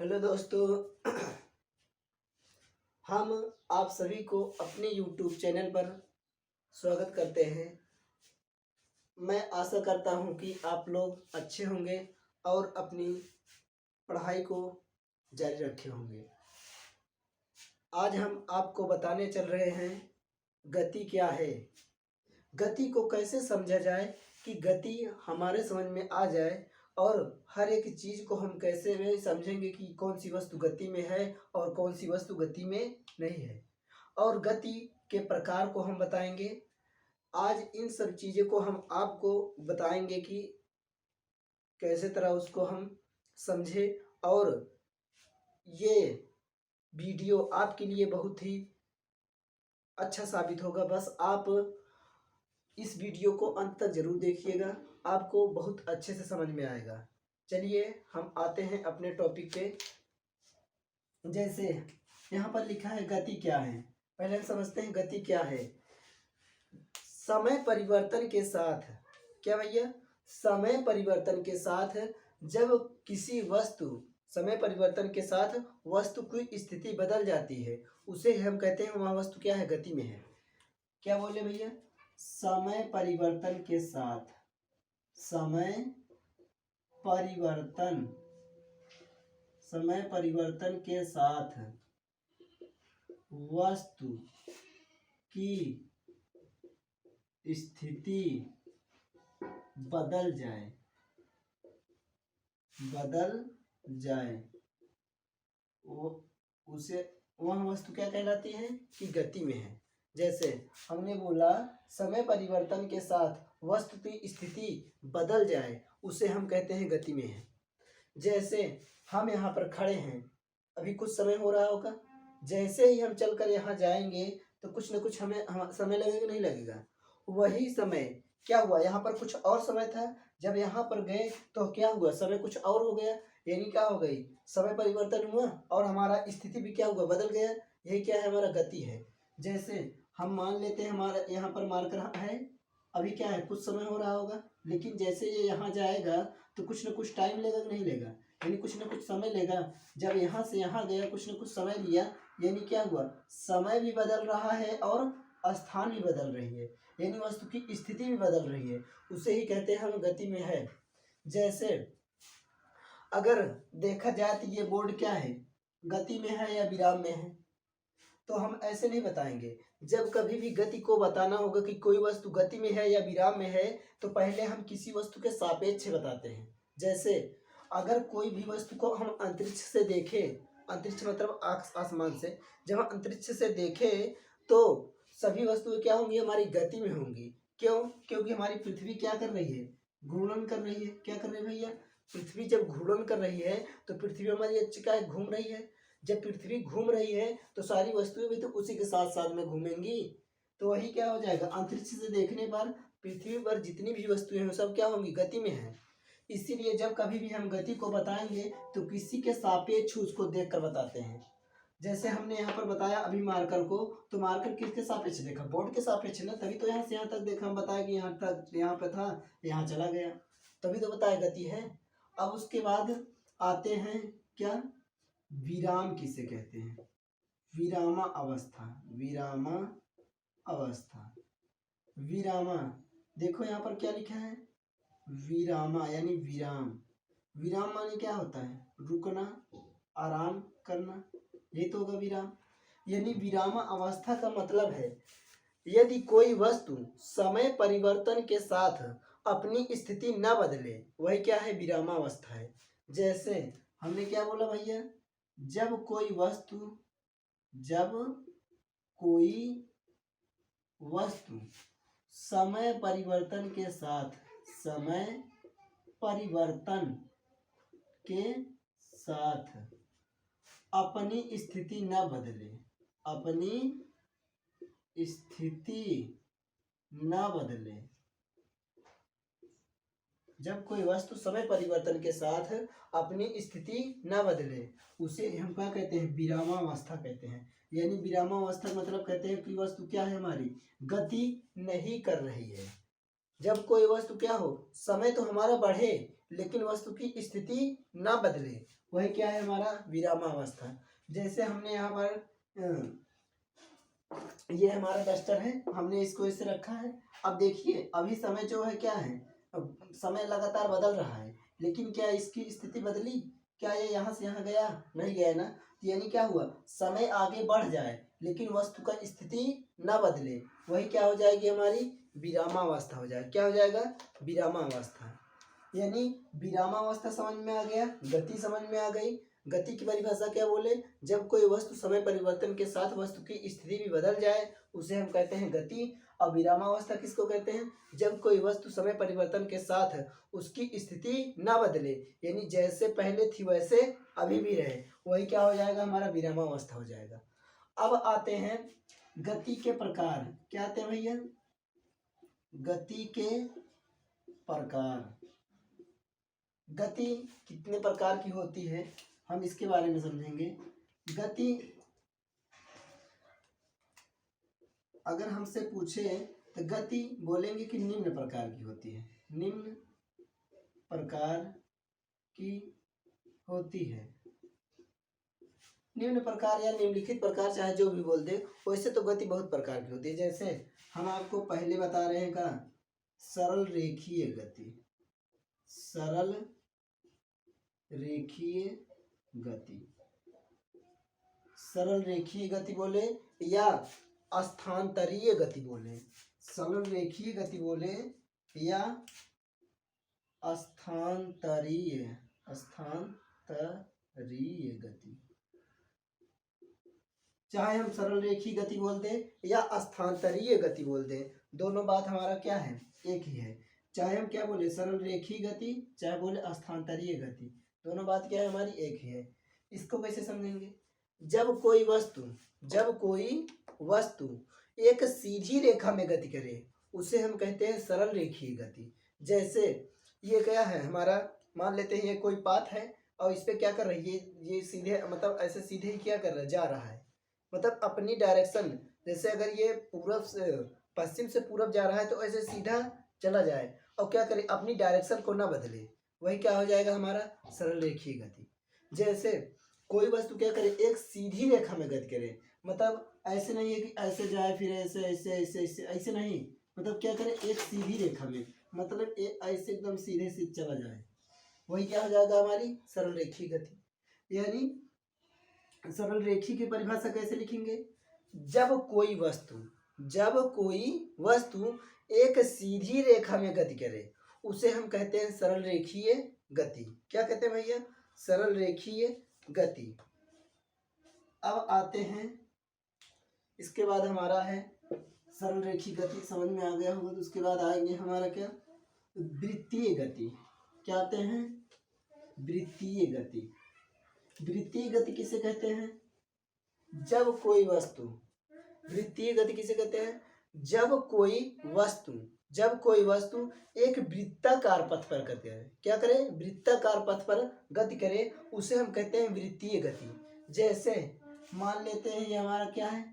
Hello दोस्तों। हम आप सभी को अपने यूट्यूब चैनल पर स्वागत करते हैं। मैं आशा करता हूं कि आप लोग अच्छे होंगे और अपनी पढ़ाई को जारी रखे होंगे। आज हम आपको बताने चल रहे हैं गति क्या है। गति को कैसे समझा जाए कि गति हमारे समझ में आ जाए और हर एक चीज़ को हम कैसे में समझेंगे कि कौन सी वस्तु गति में है और कौन सी वस्तु गति में नहीं है, और गति के प्रकार को हम बताएंगे। आज इन सब चीज़ों को हम आपको बताएंगे कि कैसे तरह उसको हम समझे, और ये वीडियो आपके लिए बहुत ही अच्छा साबित होगा। बस आप इस वीडियो को अंत तक जरूर देखिएगा, आपको बहुत अच्छे से समझ में आएगा। चलिए हम आते हैं अपने टॉपिक पे। जैसे यहाँ पर लिखा है गति क्या है। पहले हम समझते हैं गति क्या है। समय परिवर्तन के साथ, क्या भैया, समय परिवर्तन के साथ जब किसी वस्तु, समय परिवर्तन के साथ वस्तु की स्थिति बदल जाती है, उसे हम कहते हैं वह वस्तु क्या है, गति में है। क्या बोले भैया, समय परिवर्तन के साथ, समय परिवर्तन, समय परिवर्तन के साथ वस्तु की स्थिति बदल जाए, उसे वह वस्तु क्या कहलाती है कि गति में है। जैसे हमने बोला समय परिवर्तन के साथ वस्तु की स्थिति बदल जाए, उसे हम कहते हैं गति में है। जैसे हम यहाँ पर खड़े हैं, अभी कुछ समय हो रहा होगा, जैसे ही हम चलकर यहाँ जाएंगे तो कुछ न कुछ हमें समय लगेगा, नहीं लगेगा। वही समय क्या हुआ, यहाँ पर कुछ और समय था, जब यहाँ पर गए तो क्या हुआ, समय कुछ और हो गया, यानी क्या हो गई, समय परिवर्तन हुआ और हमारा स्थिति भी क्या हुआ, बदल गया। यही क्या है, हमारा गति है। जैसे हम मान लेते हैं हमारा यहाँ पर मार्कर है, अभी क्या है, कुछ समय हो रहा होगा, लेकिन जैसे ये यहाँ जाएगा तो कुछ न कुछ टाइम लेगा कि नहीं लेगा, यानी कुछ न कुछ समय लेगा। जब यहाँ से यहाँ गया कुछ न कुछ समय लिया, यानी क्या हुआ, समय भी बदल रहा है और स्थान भी बदल रही है, यानी वस्तु की स्थिति भी बदल रही है। उसे ही कहते हैं हम गति में है। जैसे अगर देखा जाए तो ये बोर्ड क्या है, गति में है या विराम में है, तो हम ऐसे नहीं बताएंगे। जब कभी भी गति को बताना होगा कि कोई वस्तु गति में है या विराम में है, तो पहले हम किसी वस्तु के सापेक्ष बताते हैं। जैसे अगर कोई भी वस्तु को हम अंतरिक्ष से देखें, अंतरिक्ष मतलब आसमान से, जब हम अंतरिक्ष से देखें तो सभी वस्तुएं क्या होंगी, हमारी गति में होंगी। क्यों, क्योंकि हमारी पृथ्वी क्या कर रही है, घूर्णन कर रही है। क्या कर रही है भैया, पृथ्वी जब घूर्णन कर रही है तो पृथ्वी हमारी अच्छी क्या है, घूम रही है। जब पृथ्वी घूम रही है तो सारी वस्तुएं भी तो उसी के साथ साथ में घूमेंगी। तो वही क्या हो जाएगा, अंतरिक्ष से देखने पर पृथ्वी पर जितनी भी वस्तुएं हैं सब क्या होंगी, गति में है। इसीलिए जब कभी भी हम गति को बताएंगे तो किसी के सापेक्ष उसको देखकर बताते हैं। जैसे हमने यहाँ पर बताया अभी मार्कर को, तो मार्कर किसके सापेक्ष देखा, बोर्ड के सापेक्ष ना, तभी तो यहाँ से यहाँ तक देखा। हम बताया कि यहाँ तक, यहाँ पे था, यहाँ चला गया, तभी तो बताया गति है। अब उसके बाद आते हैं क्या, विराम किसे कहते हैं, विरामा अवस्था, विरामा अवस्था, विरामा। देखो यहाँ पर क्या लिखा है, विरामा यानी विराम। विराम माने क्या होता है, रुकना, आराम करना, ये तो होगा विराम। यानी विरामा अवस्था का मतलब है यदि कोई वस्तु समय परिवर्तन के साथ अपनी स्थिति न बदले, वही क्या है, विरामा अवस्था है। जैसे हमने क्या बोला भैया, जब कोई वस्तु समय परिवर्तन के साथ, समय परिवर्तन के साथ अपनी स्थिति न बदले, अपनी स्थिति न बदले, जब कोई वस्तु समय परिवर्तन के साथ अपनी स्थिति न बदले, उसे हम क्या कहते हैं, विरामावस्था कहते हैं। यानी विरामावस्था मतलब कहते हैं कि वस्तु क्या है, हमारी गति नहीं कर रही है। जब कोई वस्तु क्या हो, समय तो हमारा बढ़े लेकिन वस्तु की स्थिति ना बदले वही क्या है हमारा विरामावस्था। जैसे हमने यहाँ पर ये हमारा डस्टर है, हमने इसको ऐसे रखा है। अब देखिए अभी समय जो है क्या है, अब समय लगातार बदल रहा है, लेकिन क्या इसकी स्थिति बदली? क्या ये यहाँ से यहाँ गया? नहीं गया ना। यानी क्या हुआ, समय आगे बढ़ जाए लेकिन वस्तु का स्थिति ना बदले, वही क्या हो जाएगी हमारी विरामावस्था हो जाएगी। क्या हो जाएगा? विरामावस्था। यानी विरामावस्था समझ में आ गया, गति समझ में आ गई। गति की परिभाषा क्या बोले? जब कोई वस्तु समय परिवर्तन के साथ वस्तु की स्थिति भी बदल जाए उसे हम कहते हैं गति। और विरामावस्था किसको कहते हैं? जब कोई वस्तु समय परिवर्तन के साथ उसकी स्थिति ना बदले, यानी जैसे पहले थी वैसे अभी भी रहे, वही क्या हो जाएगा हमारा विरामावस्था हो जाएगा। अब आते हैं गति के प्रकार। क्या आते हैं भैया? गति के प्रकार। गति कितने प्रकार की होती है हम इसके बारे में समझेंगे। गति अगर हमसे पूछे तो गति बोलेंगे कि निम्न प्रकार की होती है, निम्न प्रकार की होती है। निम्न प्रकार या निम्नलिखित प्रकार चाहे जो भी बोल दे, वैसे तो गति बहुत प्रकार की होती है। जैसे हम आपको पहले बता रहे हैं का सरल रेखीय गति, सरल रेखीय गति, सरल रेखीय गति बोले या स्थानांतरीय गति बोले, सरल रेखीय गति बोले या स्थानांतरीय गति। चाहे हम सरल रेखीय गति बोल दें या स्थानांतरीय गति बोल दें, दोनों बात हमारा क्या है, एक ही है। चाहे हम क्या बोले सरल रेखीय गति, चाहे बोले स्थानांतरीय गति, दोनों बात क्या है हमारी एक ही है। इसको कैसे समझेंगे? जब कोई वस्तु एक सीधी रेखा में गति करे उसे हम कहते हैं सरल रेखीय गति। जैसे ये क्या है हमारा, मान लेते हैं ये कोई पाथ है और इस पे क्या कर रही है, ये सीधे मतलब ऐसे सीधे ही क्या कर रहा है, जा रहा है, मतलब अपनी डायरेक्शन। जैसे अगर ये पूरब से पश्चिम से पूरब जा रहा है तो ऐसे सीधा चला जाए और क्या करे, अपनी डायरेक्शन को ना बदले, वही क्या हो जाएगा हमारा सरल रेखीय गति। जैसे कोई वस्तु क्या करे, एक सीधी रेखा में गति करे, मतलब ऐसे नहीं है कि ऐसे जाए फिर ऐसे ऐसे ऐसे ऐसे ऐसे नहीं, मतलब क्या करे एक सीधी रेखा में, मतलब ऐसे एकदम सीधे सीधे चला जाए, वही क्या हो जाएगा हमारी सरल रेखीय गति। यानी सरल रेखी की परिभाषा कैसे लिखेंगे? जब कोई वस्तु एक सीधी रेखा में गति करे उसे हम कहते हैं सरल रेखीय गति। क्या कहते हैं भैया? सरल रेखीय गति। अब आते हैं, इसके बाद हमारा है सरल रेखीय गति, समझ में आ गया होगा। तो उसके बाद आएंगे हमारा क्या, वृत्तीय गति। क्या आते हैं? वृत्तीय गति। वृत्तीय गति किसे कहते हैं? जब कोई वस्तु, वृत्तीय गति किसे कहते हैं? जब कोई वस्तु एक वृत्ताकार पथ पर गति करे। क्या करे? वृत्ताकार पथ पर गति करे, उसे हम कहते हैं वृत्तीय गति। जैसे मान लेते हैं ये हमारा क्या है,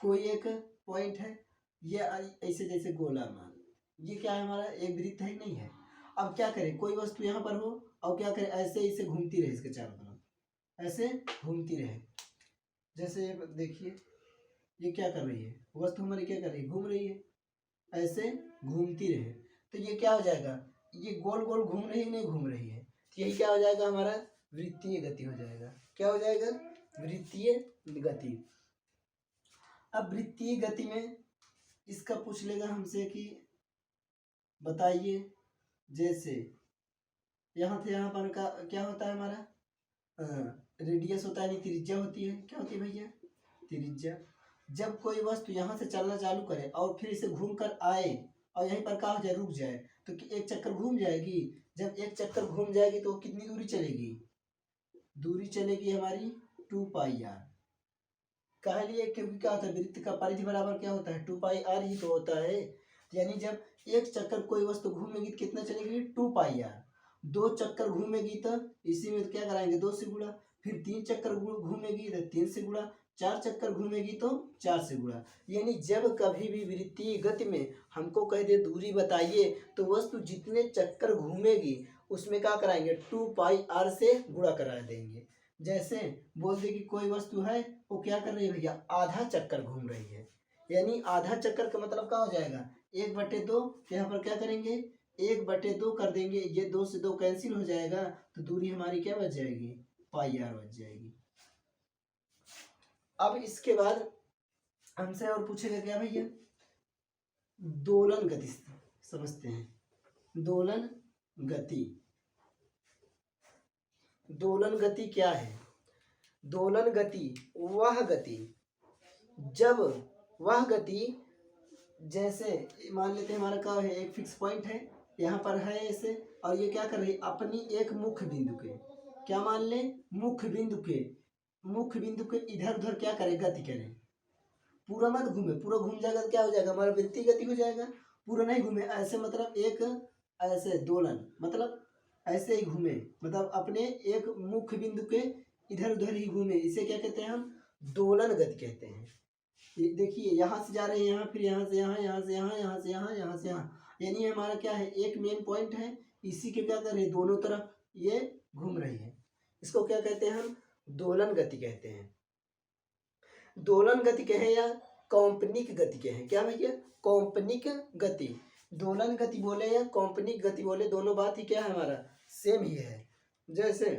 कोई एक पॉइंट है, ये ऐसे जैसे गोला मान, ये क्या है हमारा एक वृत्त है, नहीं है। अब क्या करे, कोई वस्तु यहाँ पर हो और क्या करे, ऐसे ऐसे घूमती रहे इसके चारों तरफ, ऐसे घूमती रहे। जैसे देखिए ये क्या कर रही है, वस्तु हमारी क्या कर रही है, घूम रही है, ऐसे घूमती रहे, तो ये क्या हो जाएगा, ये गोल गोल घूम रही है, नहीं घूम रही है, तो यही क्या हो जाएगा हमारा वृत्तीय गति हो जाएगा। क्या हो जाएगा? वृत्तीय गति। अब वृत्तीय गति में इसका पूछ लेगा हमसे कि बताइए, जैसे यहाँ से यहाँ पर का क्या होता है हमारा रेडियस होता है, नहीं त्रिज्या होती है। क्या होती है भैया? त्रिज्या। जब कोई वस्तु यहाँ से चलना चालू करे और फिर इसे घूम कर आए और यहीं पर कहा जाए रुक जाए, तो एक चक्कर घूम जाएगी। जब एक चक्कर घूम जाएगी तो कितनी दूरी चलेगी? दूरी चलेगी हमारी 2πr। कहा लिए? क्योंकि क्या होता है, वृत्त का परिधि बराबर क्या होता है, 2πr ही तो होता है। यानी जब एक चक्कर कोई वस्तु घूमेगी तो कितना चलेगी? 2πr। 2 चक्कर घूमेगी तो इसी में क्या कराएंगे, 2 से गुणा, फिर 3 चक्कर घूमेगी तो 3 से गुणा, 4 चक्कर घूमेगी तो 4 से गुणा। यानी जब कभी भी वृत्तीय गति में हमको कह दे दूरी बताइए, तो वस्तु जितने चक्कर घूमेगी उसमें क्या कराएंगे 2πr से गुणा करा देंगे। जैसे बोल दे कि कोई वस्तु है वो क्या कर रही है भैया, आधा चक्कर घूम रही है, यानी आधा चक्कर का मतलब क्या हो जाएगा 1/2। यहाँ पर क्या करेंगे 1/2 कर देंगे, ये 2 से 2 कैंसिल हो जाएगा, तो दूरी हमारी क्या बच जाएगी πr बच जाएगी। अब इसके बाद हमसे और पूछेगा क्या भैया, दोलन गति समझते हैं। दोलन गति, दोलन गति क्या है? दोलन गति वह गति, जब वह गति, जैसे मान लेते हैं हमारा क्या है, एक फिक्स पॉइंट है यहाँ पर है ऐसे, और ये क्या कर रही है अपनी एक मुख्य बिंदु के, क्या मान लें मुख्य बिंदु के इधर उधर क्या करे गति करे, पूरा मत घूमे, पूरा घूम जाएगा तो क्या हो जाएगा हमारा वृत्तीय गति हो जाएगा, पूरा नहीं घूमे ऐसे मतलब एक ऐसे दोलन मतलब ऐसे ही घूमे, मतलब अपने एक मुख्य बिंदु के इधर उधर ही घूमे, इसे क्या कहते हैं हम दोलन गति कहते हैं। ये देखिए यहाँ से जा रहे हैं यहाँ, फिर यहाँ से यहाँ, यहाँ से यहाँ, यहाँ से यहाँ, यहाँ से यहाँ, यानी हमारा क्या है एक मेन पॉइंट है, इसी के क्या कर रहे हैं दोनों तरफ ये घूम रही है, इसको क्या कहते हैं हम दोलन गति कहते हैं। दोलन गति कहे या कॉम्पनिक गति कहे, क्या भैया कॉम्पनिक गति, दोलन गति बोले या कॉम्पनिक गति बोले, दोनों बात ही क्या है हमारा सेम ही है। जैसे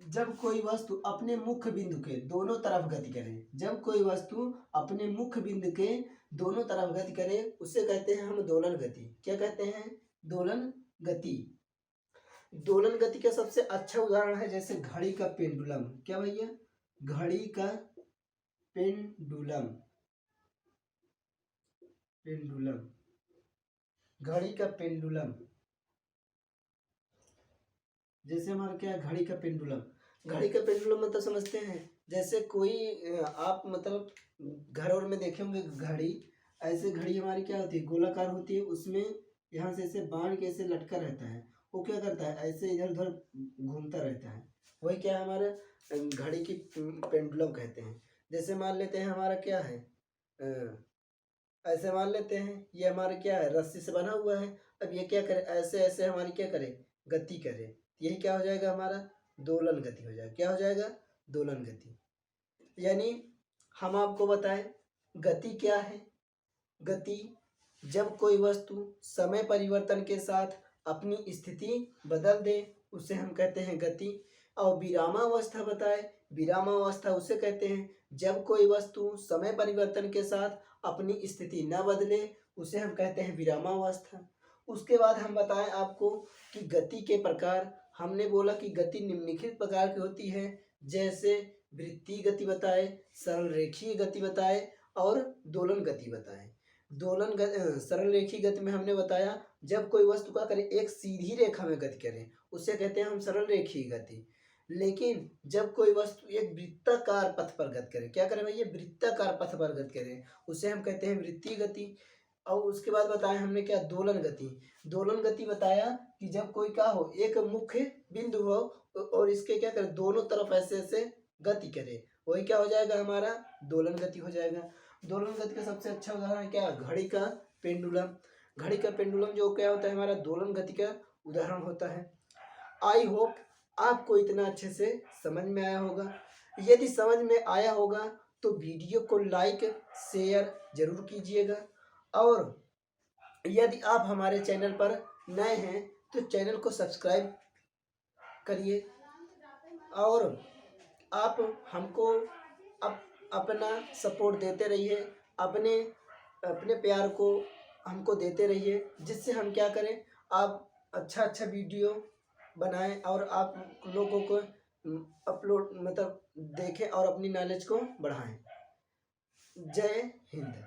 जब कोई वस्तु अपने मुख्य बिंदु के दोनों तरफ गति करे, जब कोई वस्तु अपने मुख्य बिंदु के दोनों तरफ गति करे उसे कहते हैं हम दोलन गति। क्या कहते हैं दोलन गति। दोलन गति का सबसे अच्छा उदाहरण है जैसे घड़ी का पेंडुलम, क्या भैया घड़ी का पेंडुलम, पेंडुलम घड़ी का पेंडुलम, जैसे हमारा क्या घड़ी का पेंडुलम, घड़ी का पेंडुलम मतलब समझते हैं जैसे कोई आप मतलब घर और में देखे होंगे घड़ी, ऐसे घड़ी हमारी क्या होती है गोलाकार होती है, उसमें यहाँ से ऐसे बांध के ऐसे लटका रहता है, वो क्या करता है ऐसे इधर उधर घूमता रहता है, वही क्या है हमारा घड़ी की पेंडुलम कहते हैं। जैसे मान लेते हैं हमारा क्या है ऐसे मान लेते हैं ये हमारा क्या है रस्सी से बना हुआ है, अब ये क्या करे ऐसे ऐसे हमारी क्या करे गति करे, यही क्या हो जाएगा हमारा दोलन गति हो जाएगा। क्या हो जाएगा दोलन गति। यानी हम आपको बताएं गति क्या है, गति जब कोई वस्तु समय परिवर्तन के साथ अपनी स्थिति बदल दे उसे हम कहते हैं गति। और विरामावस्था बताए, विरामावस्था उसे कहते हैं जब कोई वस्तु समय परिवर्तन के साथ अपनी स्थिति न बदले उसे हम कहते हैं विरामावस्था। उसके बाद हम बताएं आपको कि गति के प्रकार, हमने बोला कि गति निम्नलिखित प्रकार की होती है, जैसे वृत्तीय गति बताए, सरल रेखीय गति बताए और दोलन गति बताए। सरल रेखीय गति में हमने बताया जब कोई वस्तु का करे एक सीधी रेखा में गति करे उसे कहते हैं हम सरल रेखीय गति। लेकिन जब कोई वस्तु एक वृत्ताकार पथ पर गति करे, क्या करे भैया वृत्ताकार पथ पर गति करे उसे हम कहते हैं वृत्तीय गति। और उसके बाद बताया हमने क्या दोलन गति। दोलन गति बताया कि जब कोई क्या हो एक मुख्य बिंदु हो और इसके क्या करे दोनों तरफ ऐसे ऐसे गति करे, वही क्या हो जाएगा हमारा दोलन गति हो जाएगा। दोलन गति का सबसे अच्छा उदाहरण क्या घड़ी का पेंडुलम। घड़ी का पेंडुलम जो क्या होता है हमारा दोलन गति का उदाहरण होता है। आई होप आपको इतना अच्छे से समझ में आया होगा। यदि समझ में आया होगा तो वीडियो को लाइक शेयर जरूर कीजिएगा, और यदि आप हमारे चैनल पर नए हैं तो चैनल को सब्सक्राइब करिए, और आप हमको अपना सपोर्ट देते रहिए, अपने प्यार को हमको देते रहिए, जिससे हम क्या करें आप अच्छा वीडियो बनाएं और आप लोगों को अपलोड मतलब देखें और अपनी नॉलेज को बढ़ाएं। जय हिंद।